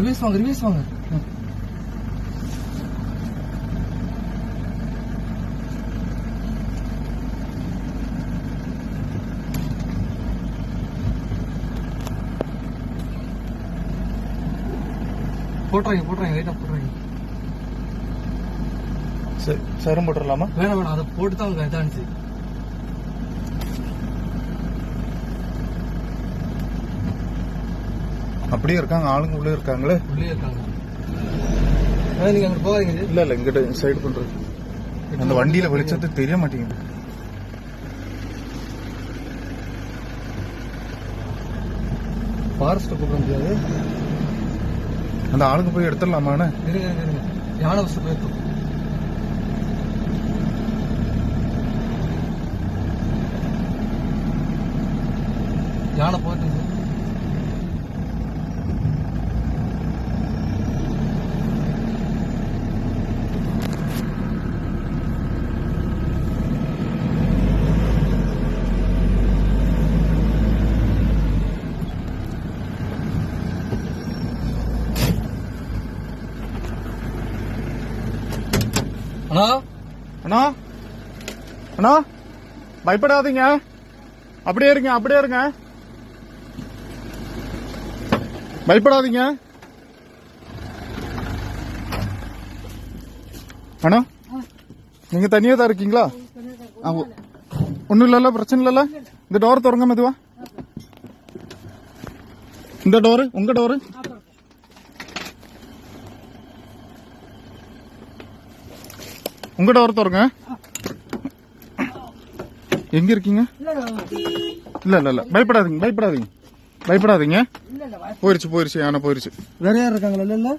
Reverse வாங்க reverse வாங்க. போட்டுறாங்க லைட்டா போட்டுறாங்க. சரி சரம் போட்டுடலாமா? வேணாம் அதை போட்டு தான் அவங்க இதானுச்சு. அப்படியே இருக்காங்க ஆளுங்க உள்ளே இருக்காங்களே. உள்ளே இருக்காங்க. நீங்க அங்க போகாதீங்க. இல்ல இங்கிட்ட சைடு பண்றது. அந்த வண்டியில வெளிச்சத்து தெரிய மாட்டேங்குது. ஃபாரஸ்ட் கூப்பிட முடியாது. அந்த ஆளுங்க போய் எடுத்துடலாமாண்ணே? இருங்க யானை வசதி போயிருக்கோம். யானை போயிட்டு அண்ணா அண்ணா அண்ணா பயப்படாதீங்க. அப்படியே இருங்க பயப்படாதீங்க. அண்ணா நீங்க தனியா தான் இருக்கீங்களா? ஒன்னும் இல்லல்ல, பிரச்சனை இல்லல்ல. இந்த டோர் திறங்க மெதுவா. இந்த டோரு உங்க டோரு. உங்க டோர் திறங்க. எங்க இருக்கீங்க? இல்ல பயப்படாதீங்க. போயிருச்சு யானை போயிருச்சு. வேற யார் இருக்காங்களா? இல்ல